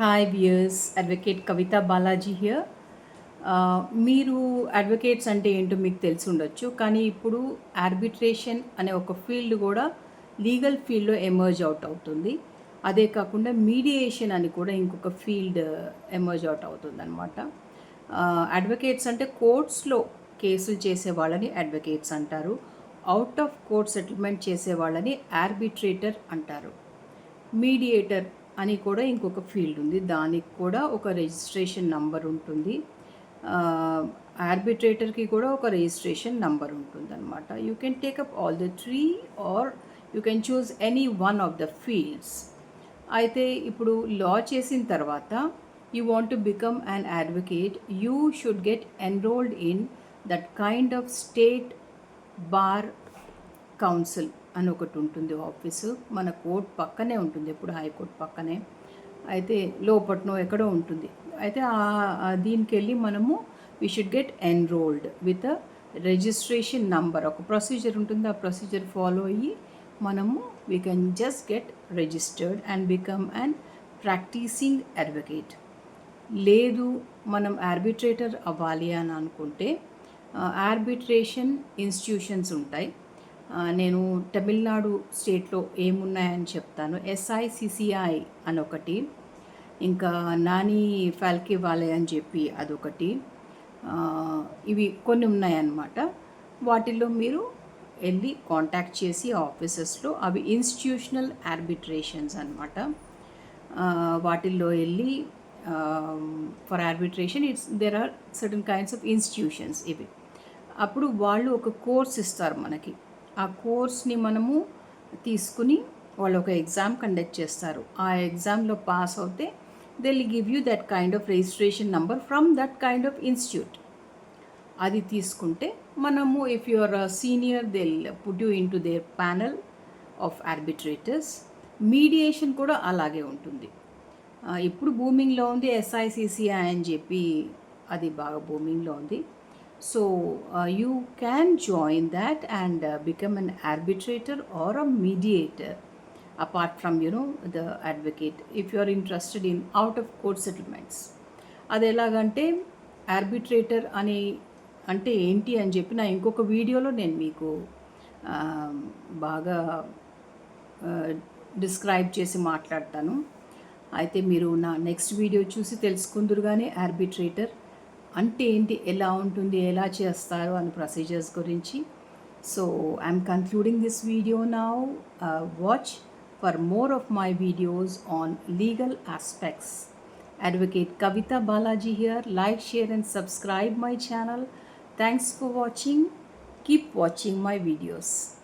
Hi viewers, advocate Kavitha Balaji here. మీరు advocates అంటే ఏంటో మీకు తెలిసి ఉండొచ్చు, కానీ ఇప్పుడు ఆర్బిట్రేషన్ అనే ఒక ఫీల్డ్ కూడా లీగల్ ఫీల్డ్లో ఎమర్జ్ అవుట్ అవుతుంది. అదే కాకుండా మీడియేషన్ అని కూడా ఇంకొక ఫీల్డ్ ఎమర్జ్ అవుట్ అవుతుంది అనమాట. అడ్వకేట్స్ అంటే కోర్ట్స్లో కేసులు చేసే వాళ్ళని అడ్వకేట్స్ అంటారు. అవుట్ ఆఫ్ కోర్ట్ సెటిల్మెంట్ చేసే వాళ్ళని ఆర్బిట్రేటర్ అంటారు. మీడియేటర్ అని కూడా ఇంకొక ఫీల్డ్ ఉంది. దానికి కూడా ఒక రిజిస్ట్రేషన్ నంబర్ ఉంటుంది. ఆర్బిట్రేటర్కి కూడా ఒక రిజిస్ట్రేషన్ నంబర్ ఉంటుందన్నమాట. You can take up all the three or you can choose any one of the fields. అయితే ఇప్పుడు లా చేసిన తర్వాత you want to become an advocate, you should get enrolled in that kind of state bar council అని ఒకటి ఉంటుంది office. మన court పక్కనే ఉంటుంది, ఎప్పుడు హైకోర్టు పక్కనే. అయితే లోపట్నో ఎక్కడో ఉంటుంది. అయితే దీనికి వెళ్ళి మనము we should get enrolled with a registration number. ఒక ప్రొసీజర్ ఉంటుంది, ఆ ప్రొసీజర్ ఫాలో అయ్యి మనము we can just get registered and become and practising advocate. లేదు మనం ఆర్బిట్రేటర్ అవ్వాలి అని అనుకుంటే ఆర్బిట్రేషన్ ఇన్స్టిట్యూషన్స్ ఉంటాయి. నేను తమిళనాడు స్టేట్లో ఏమున్నాయని చెప్తాను. SICCI అని ఒకటి, ఇంకా నాని ఫాల్కే వాలే అని చెప్పి అదొకటి. ఇవి కొన్ని ఉన్నాయన్నమాట. వాటిల్లో మీరు వెళ్ళి కాంటాక్ట్ చేసి ఆఫీసెస్లో, అవి ఇన్స్టిట్యూషనల్ ఆర్బిట్రేషన్స్ అనమాట. వాటిల్లో వెళ్ళి for arbitration there are certain kinds of institutions ఇవి. అప్పుడు వాళ్ళు ఒక కోర్స్ ఇస్తారు మనకి. ఆ కోర్స్ని మనము తీసుకుని వాళ్ళు ఒక ఎగ్జామ్ కండక్ట్ చేస్తారు. ఆ ఎగ్జామ్లో పాస్ అవుతే they will give you that kind of registration number from that kind of institute. అది తీసుకుంటే మనము, if you are senior, they will put you into their panel of arbitrators. Mediation కూడా అలాగే ఉంటుంది. ఇప్పుడు బూమింగ్లో ఉంది SICCI అని చెప్పి, అది బాగా బూమింగ్లో ఉంది. So you can join that and become an arbitrator or a mediator, apart from the advocate, if you are interested in out of court settlements. అది ఎలాగంటే ఆర్బిట్రేటర్ అని అంటే ఏంటి అని చెప్పి నా ఇంకొక వీడియోలో నేను మీకు బాగా డిస్క్రైబ్ చేసి మాట్లాడతాను. అయితే మీరు నా నెక్స్ట్ వీడియో చూసి తెలుసుకుందురు. కానీ ఆర్బిట్రేటర్ అంటే ఏంటి, ఎలా ఉంటుంది, ఎలా చేస్తారు అని ప్రొసీజర్స్ గురించి. So I'm concluding this video now. Watch for more of my videos on legal aspects. Advocate Kavita Balaji here. Like, share and subscribe my channel. Thanks for watching. Keep watching my videos.